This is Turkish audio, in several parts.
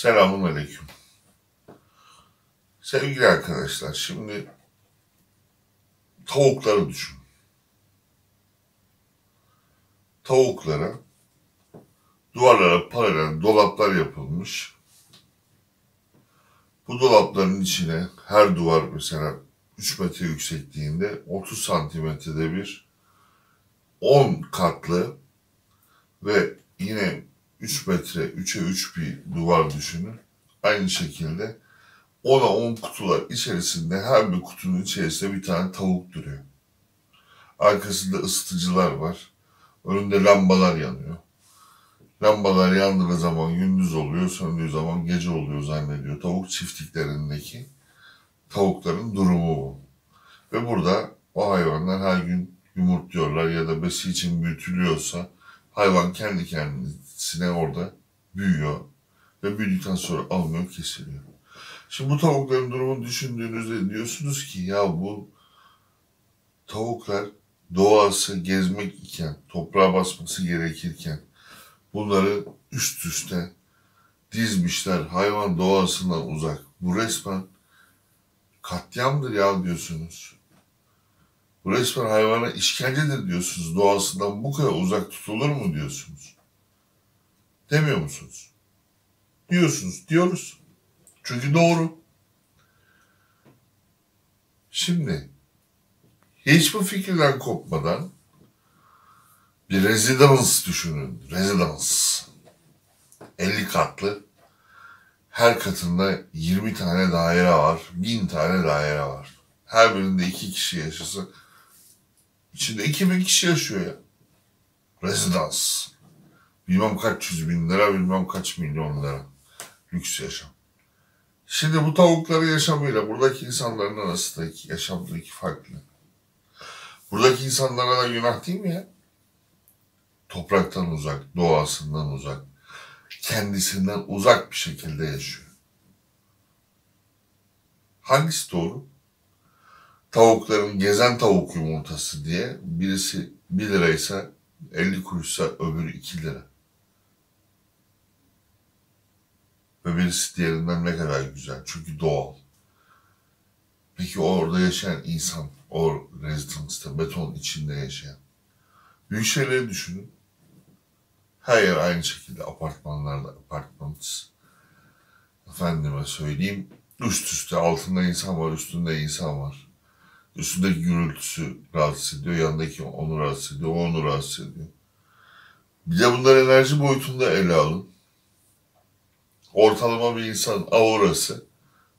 Selamünaleyküm. Sevgili arkadaşlar, şimdi tavukları düşün. Tavuklara duvarlara paralel dolaplar yapılmış. Bu dolapların içine her duvar mesela 3 metre yüksekliğinde 30 santimetrede bir 10 katlı ve yine 3 metre 3'e 3 bir duvar düşünün. Aynı şekilde 10'a 10 kutular içerisinde her bir kutunun içerisinde bir tane tavuk duruyor. Arkasında ısıtıcılar var. Önünde lambalar yanıyor. Lambalar yandığı zaman gündüz oluyor, söndüğü zaman gece oluyor zannediyor. Tavuk çiftliklerindeki tavukların durumu bu. Ve burada o hayvanlar her gün yumurtluyorlar ya da besi için büyütülüyorsa hayvan kendi kendisine orada büyüyor ve büyüdükten sonra alınıyor, kesiliyor. Şimdi bu tavukların durumunu düşündüğünüzde diyorsunuz ki ya bu tavuklar doğası gezmek iken, toprağa basması gerekirken bunları üst üste dizmişler hayvan doğasından uzak. Bu resmen katliamdır ya diyorsunuz. Bu resmen hayvana işkencedir diyorsunuz. Doğasından bu kadar uzak tutulur mu diyorsunuz? Demiyor musunuz? Diyorsunuz, diyoruz. Çünkü doğru. Şimdi hiçbir fikirden kopmadan bir rezidans düşünün. Rezidans. 50 katlı. Her katında 20 tane daire var. 1000 tane daire var. Her birinde 2 kişi yaşasa içinde 2000 kişi yaşıyor ya. Rezidans. Bilmem kaç 100.000 lira, bilmem kaç milyon lira. Lüks yaşam. Şimdi bu tavukların yaşamıyla buradaki insanların arasındaki yaşamdaki farklı. Buradaki insanlara da günah değil mi ya? Topraktan uzak, doğasından uzak, kendisinden uzak bir şekilde yaşıyor. Hangisi doğru? Tavukların gezen tavuk yumurtası diye birisi 1 liraysa 50 kuruşsa öbürü 2 lira. Ve birisi diğerinden ne kadar güzel. Çünkü doğal. Peki orada yaşayan insan, o rezidansta, beton içinde yaşayan. Büyük şeyleri düşünün. Her yer aynı şekilde apartmanlarda, apartmanız. Efendime söyleyeyim, üst üste altında insan var, üstünde insan var. Üstündeki gürültüsü rahatsız ediyor, yanındaki onu rahatsız ediyor, o onu rahatsız ediyor. Bir de bunları enerji boyutunda ele alın. Ortalama bir insanın aurası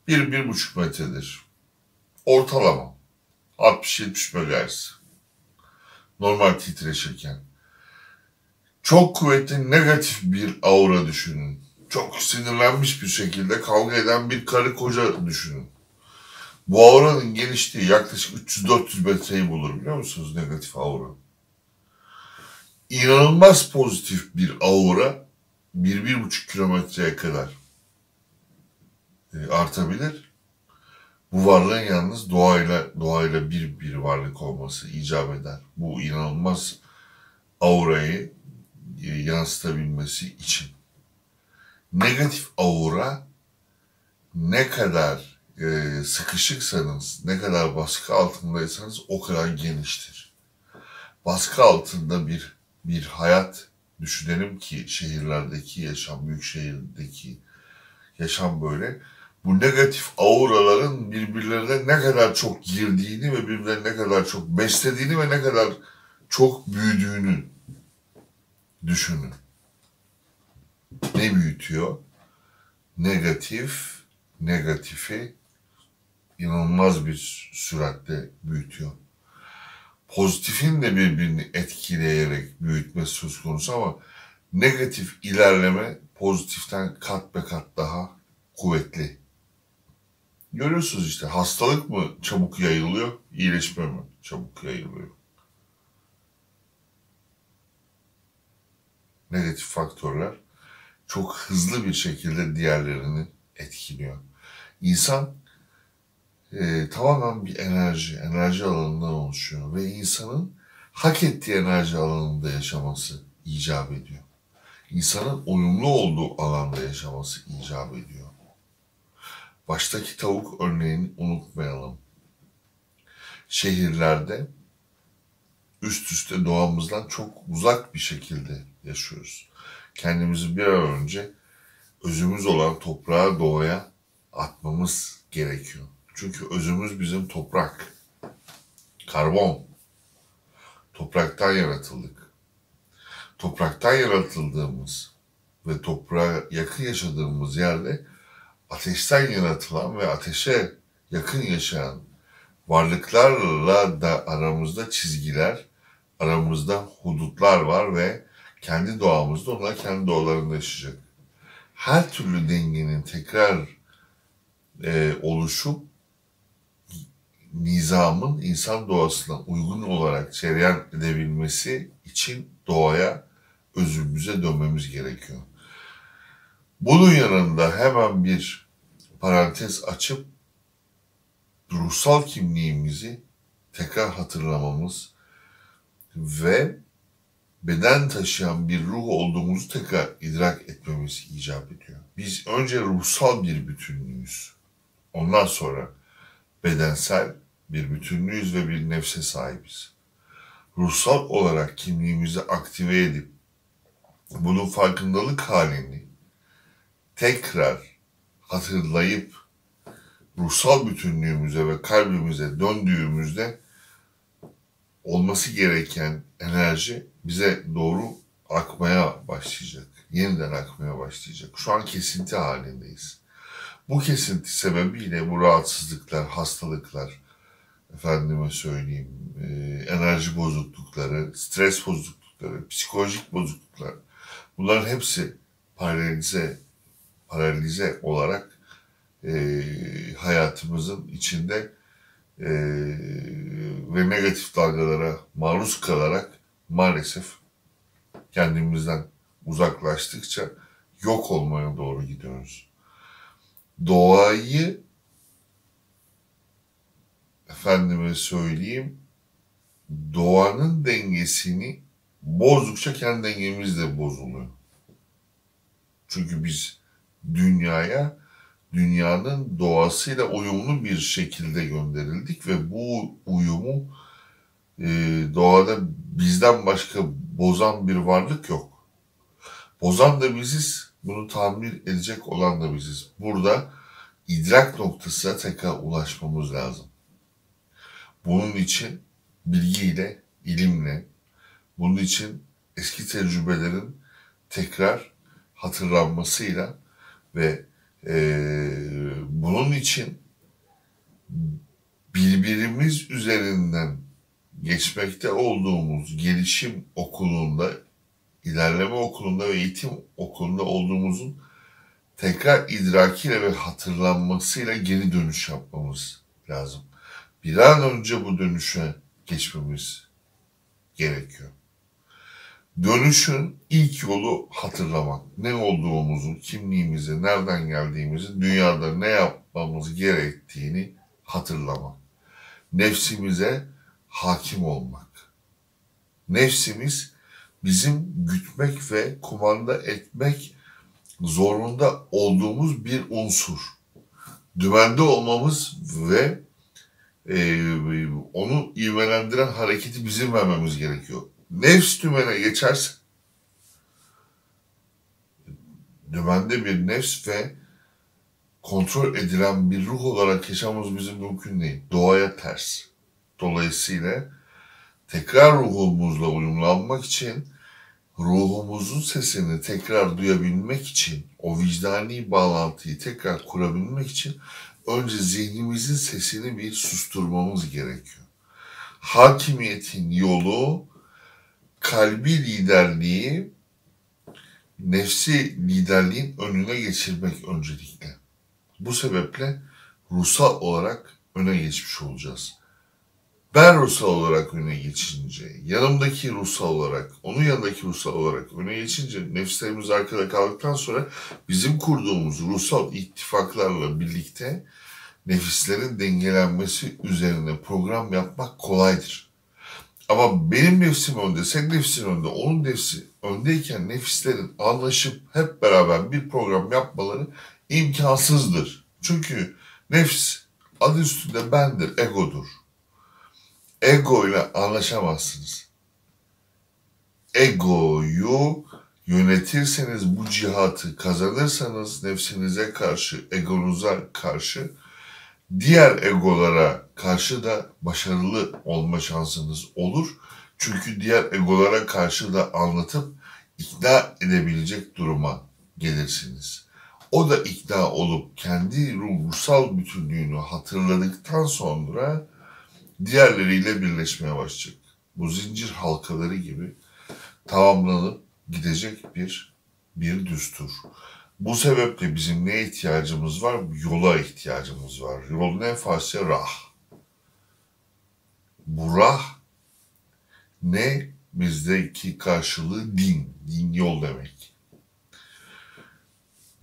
1-1,5 metredir. Ortalama. 60-70 MHz. Normal titreşirken. Çok kuvvetli negatif bir aura düşünün. Çok sinirlenmiş bir şekilde kavga eden bir karı koca düşünün. Bu auranın genişliği yaklaşık 300-400 metreyi bulur biliyor musunuz negatif aura? İnanılmaz pozitif bir aura 1-1,5 kilometreye kadar artabilir. Bu varlığın yalnız doğayla bir varlık olması icap eder. Bu inanılmaz aurayı yansıtabilmesi için. Negatif aura ne kadar sıkışıksanız, ne kadar baskı altındaysanız o kadar geniştir. Baskı altında bir hayat düşünelim ki şehirlerdeki yaşam, büyük şehirdeki yaşam böyle. Bu negatif auraların birbirlerine ne kadar çok girdiğini ve birbirlerine ne kadar çok beslediğini ve ne kadar çok büyüdüğünü düşünün. Ne büyütüyor? Negatifi inanılmaz bir süratle büyütüyor. Pozitifin de birbirini etkileyerek büyütmesi söz konusu ama negatif ilerleme pozitiften kat be kat daha kuvvetli. Görüyorsunuz işte hastalık mı çabuk yayılıyor, iyileşme mi çabuk yayılıyor? Negatif faktörler çok hızlı bir şekilde diğerlerini etkiliyor. İnsan tamamen bir enerji alanından oluşuyor ve insanın hak ettiği enerji alanında yaşaması icap ediyor. insanın uyumlu olduğu alanda yaşaması icap ediyor. Baştaki tavuk örneğini unutmayalım. Şehirlerde üst üste doğamızdan çok uzak bir şekilde yaşıyoruz. Kendimizi bir an önce özümüz olan toprağa, doğaya atmamız gerekiyor. Çünkü özümüz bizim toprak, karbon. Topraktan yaratıldık. Topraktan yaratıldığımız ve toprağa yakın yaşadığımız yerde ateşten yaratılan ve ateşe yakın yaşayan varlıklarla da aramızda çizgiler, aramızda hudutlar var ve kendi doğamızda onlar kendi doğalarında yaşayacak. Her türlü dengenin tekrar oluşup nizamın insan doğasına uygun olarak cereyan edebilmesi için doğaya, özümüze dönmemiz gerekiyor. Bunun yanında hemen bir parantez açıp ruhsal kimliğimizi tekrar hatırlamamız ve beden taşıyan bir ruh olduğumuzu tekrar idrak etmemiz icap ediyor. Biz önce ruhsal bir bütünlüğüz. Ondan sonra bedensel bir bütünlüğüz ve bir nefse sahibiz. Ruhsal olarak kimliğimizi aktive edip bunun farkındalık halini tekrar hatırlayıp ruhsal bütünlüğümüze ve kalbimize döndüğümüzde olması gereken enerji bize doğru akmaya başlayacak. Yeniden akmaya başlayacak. Şu an kesinti halindeyiz. Bu kesinti sebebiyle bu rahatsızlıklar, hastalıklar, efendime söyleyeyim, enerji bozuklukları, stres bozuklukları, psikolojik bozukluklar, bunların hepsi paralize olarak hayatımızın içinde ve negatif dalgalara maruz kalarak maalesef kendimizden uzaklaştıkça yok olmaya doğru gidiyoruz. Doğayı efendime söyleyeyim, doğanın dengesini bozdukça kendi dengemiz de bozuluyor. Çünkü biz dünyaya, dünyanın doğasıyla uyumlu bir şekilde gönderildik ve bu uyumu doğada bizden başka bozan bir varlık yok. Bozan da biziz, bunu tamir edecek olan da biziz. Burada idrak noktasına tekrar ulaşmamız lazım. Bunun için bilgiyle, ilimle, bunun için eski tecrübelerin tekrar hatırlanmasıyla ve bunun için birbirimiz üzerinden geçmekte olduğumuz gelişim okulunda, ilerleme okulunda ve eğitim okulunda olduğumuzun tekrar idrakiyle ve hatırlanmasıyla geri dönüş yapmamız lazım. Bir an önce bu dönüşe geçmemiz gerekiyor. Dönüşün ilk yolu hatırlamak. Ne olduğumuzu, kimliğimizi, nereden geldiğimizi, dünyada ne yapmamız gerektiğini hatırlamak. Nefsimize hakim olmak. Nefsimiz bizim gütmek ve kumanda etmek zorunda olduğumuz bir unsur. Dümende olmamız ve onu ivmelendiren hareketi bizim vermemiz gerekiyor. Nefs dümene geçerse, dümende bir nefs ve kontrol edilen bir ruh olarak yaşamamız bizim mümkün değil. Doğaya ters. Dolayısıyla tekrar ruhumuzla uyumlanmak için, ruhumuzun sesini tekrar duyabilmek için, o vicdani bağlantıyı tekrar kurabilmek için önce zihnimizin sesini bir susturmamız gerekiyor. Hakimiyetin yolu, kalbi liderliği, nefsi liderliğin önüne geçirmek öncelikle. Bu sebeple ruhsal olarak öne geçmiş olacağız. Ben ruhsal olarak öne geçince, yanımdaki ruhsal olarak, onun yanındaki ruhsal olarak öne geçince, nefslerimiz arkada kaldıktan sonra bizim kurduğumuz ruhsal ittifaklarla birlikte nefislerin dengelenmesi üzerine program yapmak kolaydır. Ama benim nefsim önde, senin nefsin önde, onun nefsi öndeyken nefislerin anlaşıp hep beraber bir program yapmaları imkansızdır. Çünkü nefs adı üstünde bendir, egodur. Ego ile anlaşamazsınız. Egoyu yönetirseniz, bu cihatı kazanırsanız nefsinize karşı, egonuza karşı, diğer egolara karşı da başarılı olma şansınız olur. Çünkü diğer egolara karşı da anlatıp ikna edebilecek duruma gelirsiniz. O da ikna olup kendi ruhsal bütünlüğünü hatırladıktan sonra diğerleriyle birleşmeye başlayacak. Bu zincir halkaları gibi tamamlanıp gidecek bir düstur. Bu sebeple bizim ne ihtiyacımız var? Yola ihtiyacımız var. Yol ne? Farsça rah. Bu rah ne? Bizdeki karşılığı din. Din yol demek.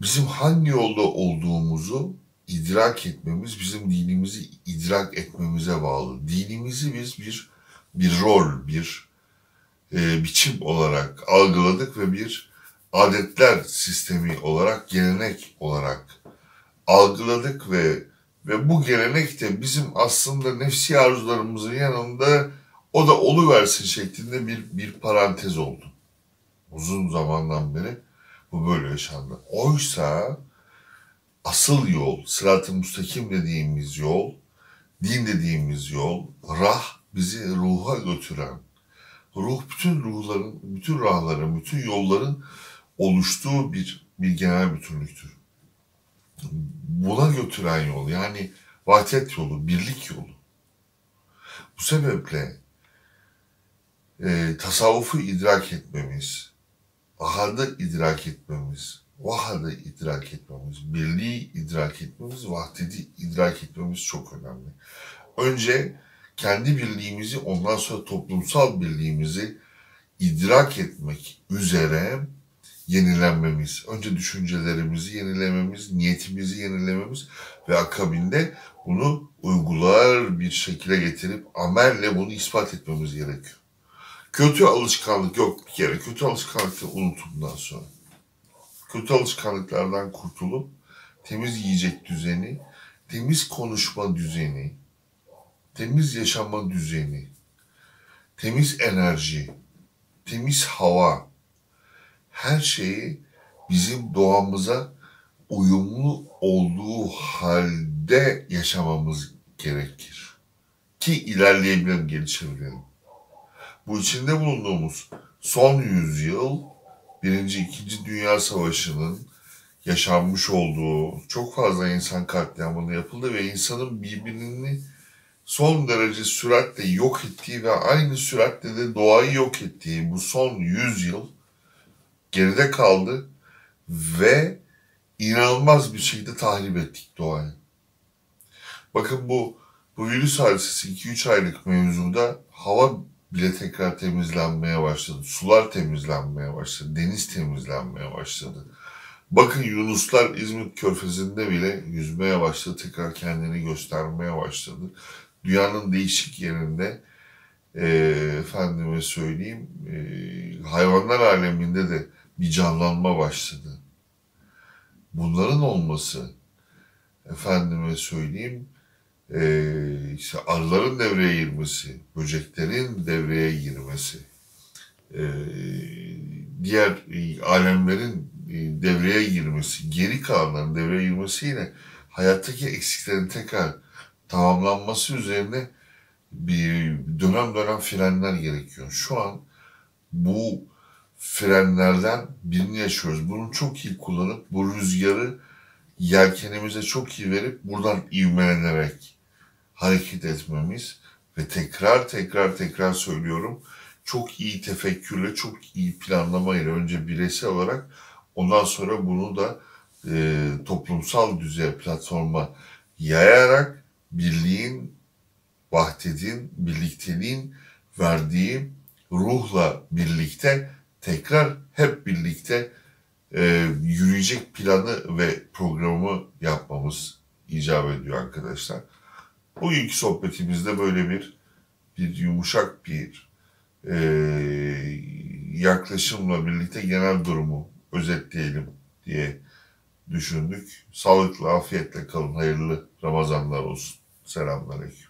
Bizim hangi yolda olduğumuzu idrak etmemiz, bizim dinimizi idrak etmemize bağlı. Dinimizi biz bir rol, bir biçim olarak algıladık ve bir adetler sistemi olarak, gelenek olarak algıladık ve bu gelenek de bizim aslında nefsi arzularımızın yanında o da oluversin şeklinde bir parantez oldu. Uzun zamandan beri bu böyle yaşandı. Oysa asıl yol, sırat-ı müstakim dediğimiz yol, din dediğimiz yol, rah bizi ruha götüren, ruh bütün ruhların, bütün rahların, bütün yolların oluştuğu bir genel bütünlüktür. Buna götüren yol, yani vahdet yolu, birlik yolu. Bu sebeple tasavvufu idrak etmemiz, ahadı idrak etmemiz, vahadı idrak etmemiz, birliği idrak etmemiz, vahdeti idrak etmemiz çok önemli. Önce kendi birliğimizi, ondan sonra toplumsal birliğimizi idrak etmek üzere yenilenmemiz, önce düşüncelerimizi yenilememiz, niyetimizi yenilememiz ve akabinde bunu uygular bir şekilde getirip amelle bunu ispat etmemiz gerekiyor. Kötü alışkanlık yok bir kere. Kötü alışkanlıkları unutun bundan sonra. Kötü alışkanlıklardan kurtulup temiz yiyecek düzeni, temiz konuşma düzeni, temiz yaşama düzeni, temiz enerji, temiz hava, her şeyi bizim doğamıza uyumlu olduğu halde yaşamamız gerekir. Ki ilerleyebilelim, gelişebilelim. Bu içinde bulunduğumuz son yüzyıl, Birinci, İkinci Dünya Savaşı'nın yaşanmış olduğu çok fazla insan katliamını yapıldı ve insanın birbirini son derece süratle yok ettiği ve aynı süratle de doğayı yok ettiği bu son yüzyıl geride kaldı ve inanılmaz bir şekilde tahrip ettik doğayı. Bakın bu virüs hadisesi 2-3 aylık mevzuda hava bile tekrar temizlenmeye başladı. Sular temizlenmeye başladı. Deniz temizlenmeye başladı. Bakın yunuslar İzmit Körfezi'nde bile yüzmeye başladı. Tekrar kendini göstermeye başladı. Dünyanın değişik yerinde efendime söyleyeyim hayvanlar aleminde de bir canlanma başladı. Bunların olması, efendime söyleyeyim, işte arıların devreye girmesi, böceklerin devreye girmesi, diğer alemlerin devreye girmesi, geri kalanların devreye girmesiyle hayattaki eksiklerin tekrar tamamlanması üzerine bir dönem frenler gerekiyor. Şu an bu frenlerden birini yaşıyoruz. Bunu çok iyi kullanıp bu rüzgarı yelkenimize çok iyi verip buradan ivmelenerek hareket etmemiz ve tekrar söylüyorum, çok iyi tefekkürle, çok iyi planlamayla önce bireysel olarak, ondan sonra bunu da toplumsal düzey platforma yayarak birliğin, vahdetin, birlikteliğin verdiği ruhla birlikte tekrar hep birlikte yürüyecek planı ve programı yapmamız icap ediyor arkadaşlar. Bugünkü sohbetimizde böyle bir yumuşak bir yaklaşımla birlikte genel durumu özetleyelim diye düşündük. Sağlıklı, afiyetle kalın. Hayırlı Ramazanlar olsun. Selamünaleyküm.